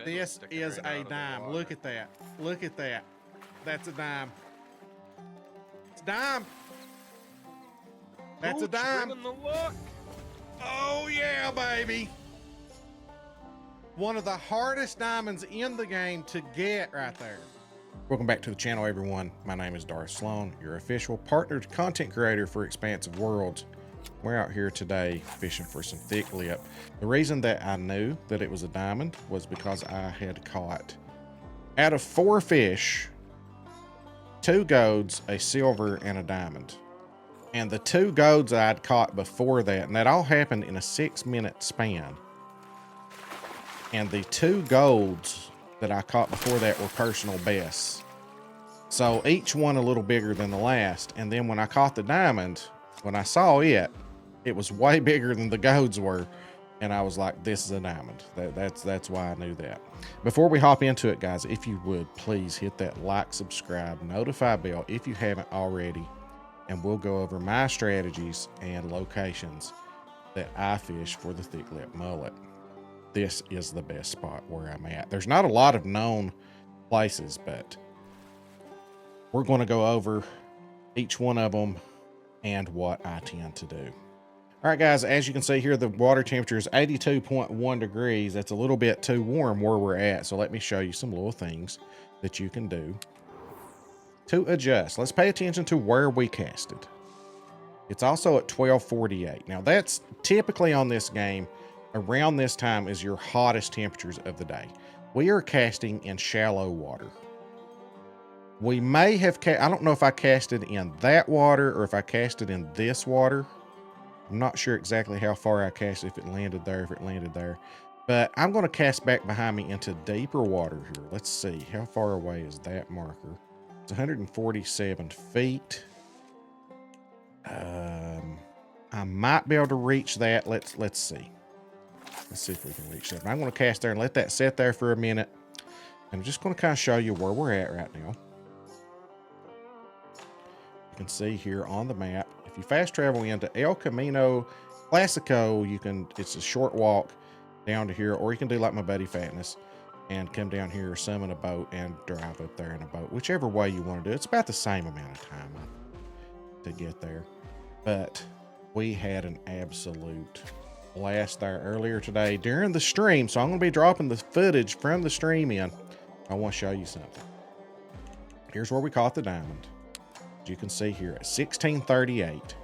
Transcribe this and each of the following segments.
This is a dime. Look at that. Look at that. That's a dime. It's a dime. That's a dime. The luck. Oh yeah, baby. One of the hardest diamonds in the game to get right there. Welcome back to the channel, everyone. My name is Darth Slone, your official partnered content creator for Expansive Worlds. We're out here today fishing for some Thicklip. The reason that I knew that it was a diamond was because I had caught, out of 4 fish, 2 golds, a silver, and a diamond. And the 2 golds I'd caught before that, and that all happened in a 6-minute span. And the 2 golds that I caught before that were personal bests. So each one a little bigger than the last. And then when I caught the diamond, when I saw it, it was way bigger than the golds were. And I was like, this is a diamond. That's why I knew that. Before we hop into it, guys, if you would, please hit that like, subscribe, notify bell if you haven't already. And we'll go over my strategies and locations that I fish for the Thicklip Mullet. This is the best spot where I'm at. There's not a lot of known places, but we're going to go over each one of them and what I tend to do. All right, guys, as you can see here, the water temperature is 82.1 degrees. That's a little bit too warm where we're at. So let me show you some little things that you can do to adjust. Let's pay attention to where we casted. It's also at 12:48. Now that's typically on this game, around this time is your hottest temperatures of the day. We are casting in shallow water. We may have, I don't know if I casted in that water or if I casted in this water. I'm not sure exactly how far I casted, if it landed there, if it landed there. But I'm going to cast back behind me into deeper water here. Let's see, how far away is that marker? It's 147 feet. I might be able to reach that. Let's see. Let's see if we can reach that. But I'm going to cast there and let that sit there for a minute. I'm just going to kind of show you where we're at right now. You can see here on the map, if you fast travel into El Camino Classico, it's a short walk down to here, or you can do like my buddy Fatness and come down here, summon a boat, and drive up there in a boat. Whichever way you want to do it. It's about the same amount of time to get there. But we had an absolute blast there earlier today during the stream. So I'm going to be dropping the footage from the stream in. I want to show you something. Here's where we caught the diamond. As you can see here at 16:38,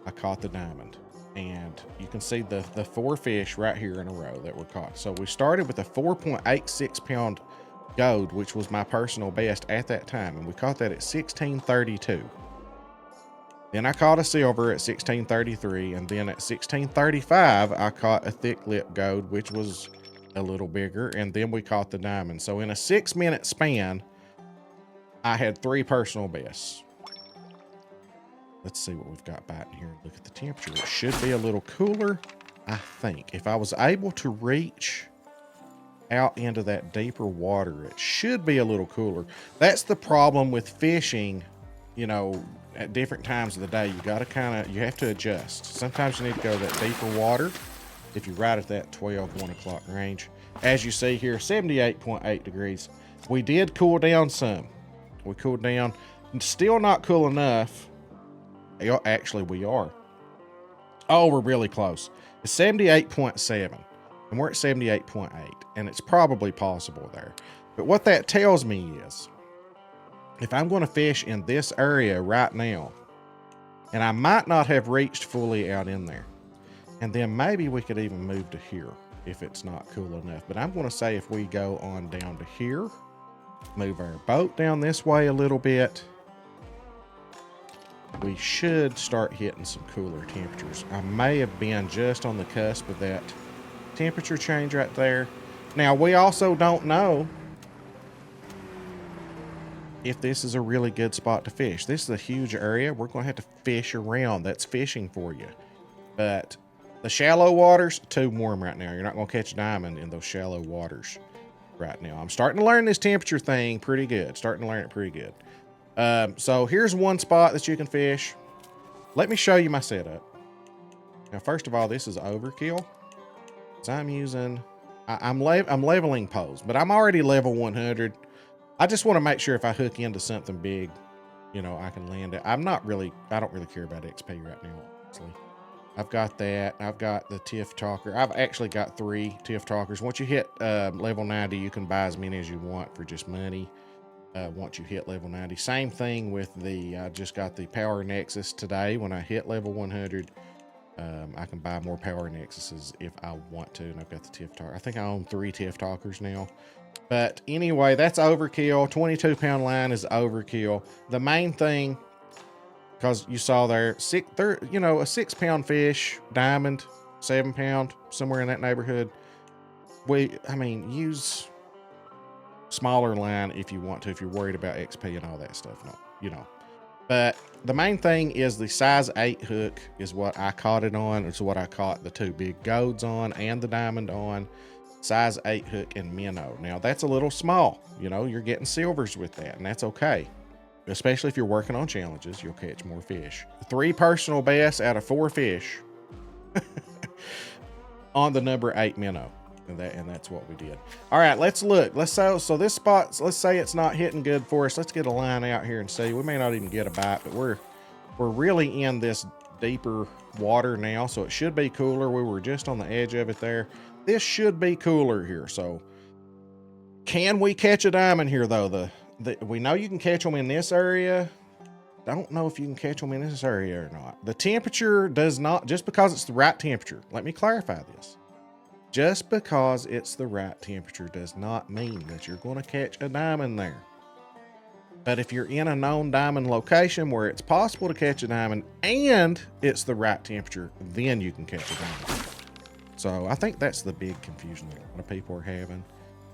I caught the diamond. And you can see the 4 fish right here in a row that were caught. So we started with a 4.86 pound gold, which was my personal best at that time. And we caught that at 16:32. Then I caught a silver at 16:33. And then at 16:35, I caught a Thicklip gold, which was a little bigger. And then we caught the diamond. So in a 6-minute span, I had 3 personal bests. Let's see what we've got biting here. Look at the temperature. It should be a little cooler, I think. If I was able to reach out into that deeper water, it should be a little cooler. That's the problem with fishing, you know, at different times of the day. You got to you have to adjust. Sometimes you need to go to that deeper water if you're right at that 1 o'clock range. As you see here, 78.8 degrees. We did cool down some. We cooled down. Still not cool enough. Actually, we are. Oh, we're really close. It's 78.7, and we're at 78.8, and it's probably possible there. But what that tells me is, if I'm going to fish in this area right now, and I might not have reached fully out in there, and then maybe we could even move to here if it's not cool enough. But I'm going to say if we go on down to here, move our boat down this way a little bit, we should start hitting some cooler temperatures. I may have been just on the cusp of that temperature change right there. Now, we also don't know if this is a really good spot to fish. This is a huge area. We're going to have to fish around. That's fishing for you. But the shallow waters, too warm right now. You're not going to catch a diamond in those shallow waters right now. I'm starting to learn this temperature thing pretty good. Starting to learn it pretty good. So here's one spot that you can fish. Let me show you my setup. Now, first of all, this is overkill. So I'm using I'm leveling poles, but I'm already level 100. I just want to make sure if I hook into something big, you know, I can land it. I don't really care about XP right now, honestly. I've got that. I've got the Tiff Talker. I've actually got 3 Tiff Talkers. Once you hit level 90, you can buy as many as you want for just money. Once you hit level 90. Same thing with I just got the Power Nexus today. When I hit level 100, I can buy more Power Nexuses if I want to. And I've got the Tiff Talker. I think I own 3 Tiff Talkers now. But anyway, that's overkill. 22-pound line is overkill. The main thing, because you saw there, a 6-pound fish, diamond, 7-pound, somewhere in that neighborhood. Use smaller line if you want to, if you're worried about XP and all that stuff. No, you know. But the main thing is the size 8 hook is what I caught it on. It's what I caught the 2 big golds on and the diamond on. Size 8 hook and minnow. Now that's a little small. You know, you're getting silvers with that, and that's okay. Especially if you're working on challenges, you'll catch more fish. 3 personal bests out of 4 fish on the number 8 minnow. And that's what we did. All right, let's look. So this spot, let's say it's not hitting good for us. Let's get a line out here and see. We may not even get a bite, but we're really in this deeper water now, so it should be cooler. We were just on the edge of it there. This should be cooler here. So can we catch a diamond here though? We know you can catch them in this area. Don't know if you can catch them in this area or not. The temperature does not, just because it's the right temperature. Let me clarify this. Just because it's the right temperature does not mean that you're going to catch a diamond there. But if you're in a known diamond location where it's possible to catch a diamond and it's the right temperature, then you can catch a diamond. So I think that's the big confusion that a lot of people are having.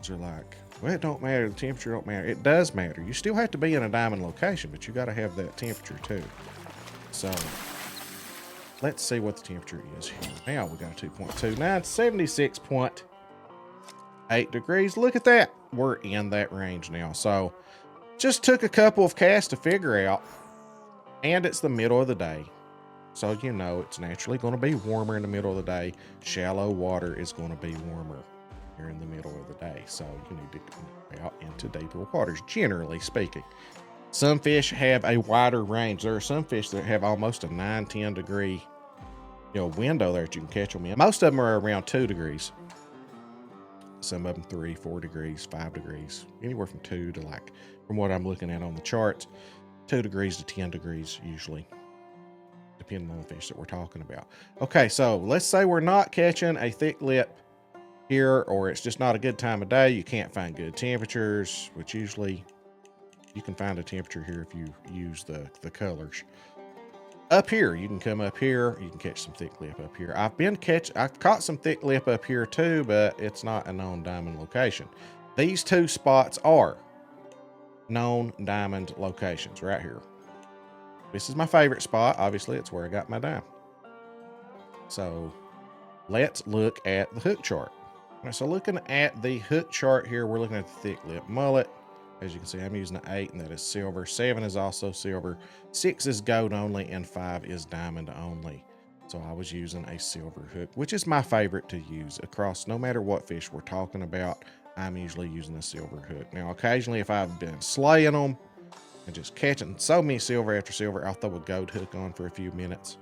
They're like, well, it don't matter. The temperature don't matter. It does matter. You still have to be in a diamond location, but you got to have that temperature too. So let's see what the temperature is here. Now we got a 2.29, 76.8 degrees. Look at that. We're in that range now. So just took a couple of casts to figure out, and it's the middle of the day. So, you know, it's naturally going to be warmer in the middle of the day. Shallow water is going to be warmer here in the middle of the day. So you need to go out into deeper waters, generally speaking. Some fish have a wider range. There are some fish that have almost a 9-10 degree, window there that you can catch them in. Most of them are around 2 degrees. Some of them 3, 4 degrees, 5 degrees, anywhere from 2 to, like, from what I'm looking at on the charts, 2 degrees to 10 degrees usually, depending on the fish that we're talking about. Okay, so let's say we're not catching a thick lip here, or it's just not a good time of day. You can't find good temperatures, which usually you can find a temperature here if you use the colors. Up here, you can come up here, you can catch some thick lip up here. I've caught some thick lip up here too, but it's not a known diamond location. These 2 spots are known diamond locations right here. This is my favorite spot. Obviously, it's where I got my dime. So let's look at the hook chart. All right, so looking at the hook chart here, we're looking at the Thicklip Mullet. As you can see, I'm using an 8, and that is silver. 7 is also silver. 6 is gold only, and 5 is diamond only. So I was using a silver hook, which is my favorite to use across no matter what fish we're talking about. I'm usually using a silver hook. Now, occasionally, if I've been slaying them and just catching so many silver after silver, I'll throw a gold hook on for a few minutes.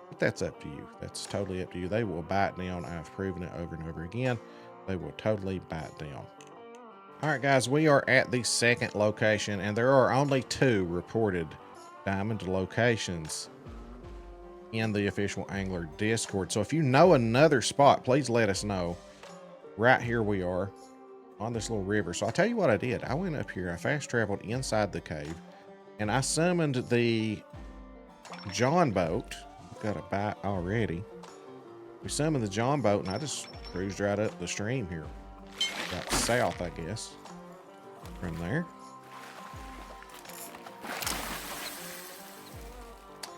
But that's up to you. That's totally up to you. They will bite down. I've proven it over and over again. They will totally bite down. All right, guys, we are at the second location, and there are only 2 reported diamond locations in the official angler Discord. So if you know another spot, please let us know. Right here we are on this little river. So I'll tell you what I did. I went up here, I fast traveled inside the cave, and I summoned the John boat. Got a bite already. We summoned the John boat, and I just cruised right up the stream here. About south, I guess, from there.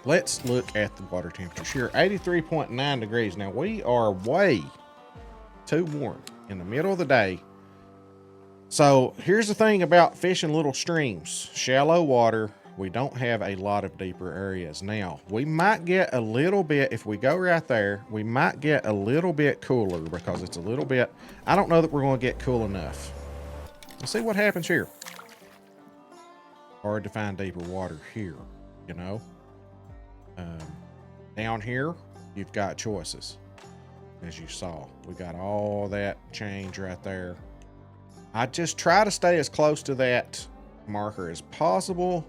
Let's look at the water temperature here. 83.9 degrees. Now, we are way too warm in the middle of the day. So, here's the thing about fishing little streams. Shallow water, We don't have a lot of deeper areas. Now, we might get a little bit, if we go right there, we might get a little bit cooler because it's a little bit, I don't know that we're going to get cool enough. Let's see what happens here. Hard to find deeper water here, you know. Down here, you've got choices. As you saw, we got all that change right there. I just try to stay as close to that marker as possible.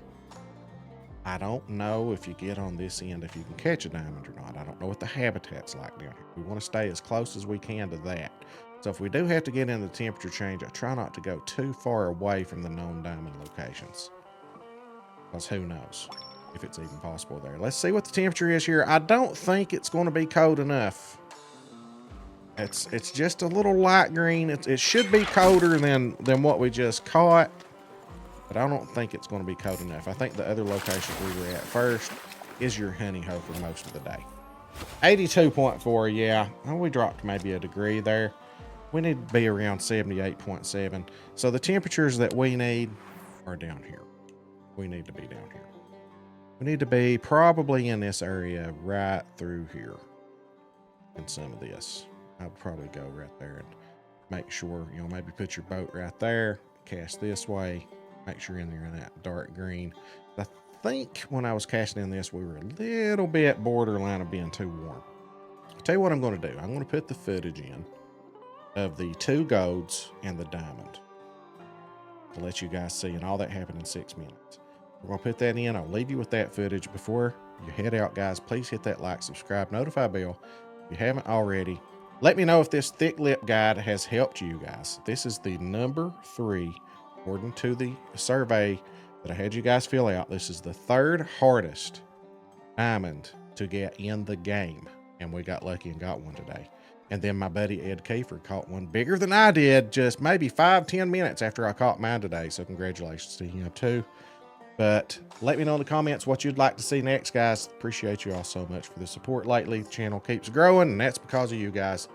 I don't know if you get on this end if you can catch a diamond or not. I don't know what the habitat's like down here. We want to stay as close as we can to that. So if we do have to get in the temperature change, I try not to go too far away from the known diamond locations, because who knows if it's even possible there. Let's see what the temperature is here. I don't think it's going to be cold enough. It's just a little light green. It should be colder than what we just caught, but I don't think it's going to be cold enough. I think the other location we were at first is your honey hole for most of the day. 82.4, yeah. Oh, we dropped maybe a degree there. We need to be around 78.7. So the temperatures that we need are down here. We need to be down here. We need to be probably in this area right through here in some of this. I'll probably go right there and make sure, you know, maybe put your boat right there, cast this way, make sure in there in that dark green. I think when I was casting in this, we were a little bit borderline of being too warm. I'll tell you what I'm going to do. I'm going to put the footage in of the 2 golds and the diamond to let you guys see, and all that happened in 6 minutes. We're going to put that in. I'll leave you with that footage. Before you head out, guys, please hit that like, subscribe, notify bell if you haven't already. Let me know if this thick lip guide has helped you guys. This is the number 3, according to the survey that I had you guys fill out. This is the 3rd hardest diamond to get in the game. And we got lucky and got one today. And then my buddy Ed Kiefer caught one bigger than I did, just maybe 5-10 minutes after I caught mine today. So congratulations to him too. But let me know in the comments what you'd like to see next, guys. Appreciate you all so much for the support lately. The channel keeps growing, and that's because of you guys.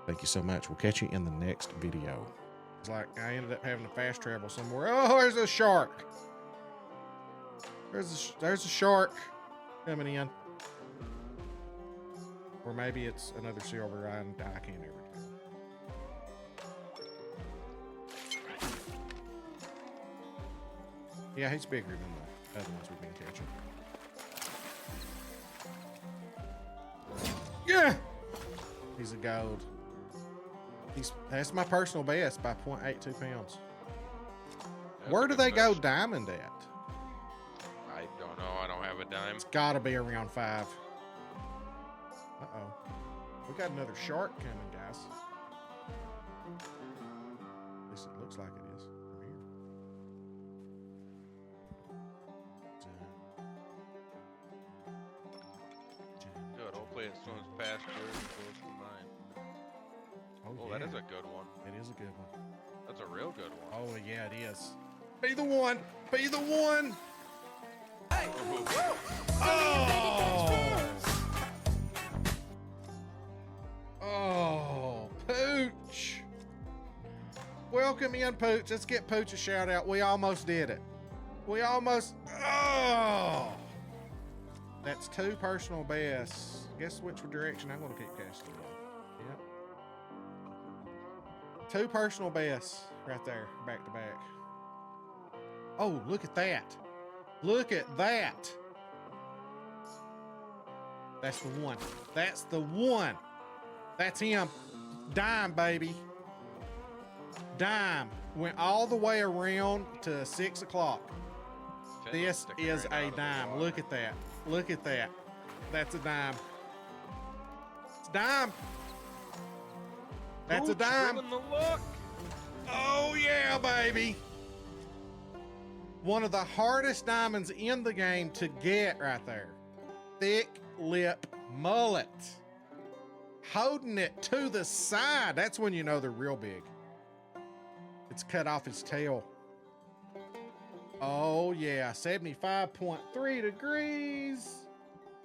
Thank you so much. We'll catch you in the next video. It's like I ended up having to fast travel somewhere. Oh, there's a shark. There's a shark coming in. Or maybe it's another silver. I can't ever tell. Yeah, he's bigger than the other ones we've been catching. Yeah! He's a gold. That's my personal best by 0.82 pounds. Where do they go diamond at? I don't know. I don't have a dime. It's gotta be around 5. Uh-oh. We got another shark coming, guys. At least it looks like it is from here. Good. Hopefully it swims past yours and goes to mine. Oh, yeah. That is a good one. It is a good one. That's a real good one. Oh, yeah, it is. Be the one. Be the one. Hey. Oh! Oh, Pooch. Welcome in, Pooch. Let's get Pooch a shout out. We almost did it. We almost. Oh! That's 2 personal bests. Guess which direction I'm going to keep casting. Yep. 2 personal bests right there, back to back. Oh, look at that. Look at that. That's the one. That's the one. That's him. Dime, baby. Dime. Went all the way around to 6 o'clock. This is a dime. Look at that. Look at that. That's a dime. It's a dime. That's a dime. Oh, yeah, baby. One of the hardest diamonds in the game to get right there. Thicklip Mullet. Holding it to the side. That's when you know they're real big. It's cut off his tail. Oh, yeah. 75.3 degrees.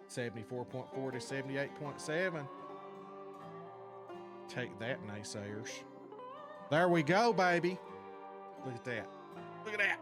74.4 to 78.7. Take that, naysayers. There we go, baby. Look at that. Look at that.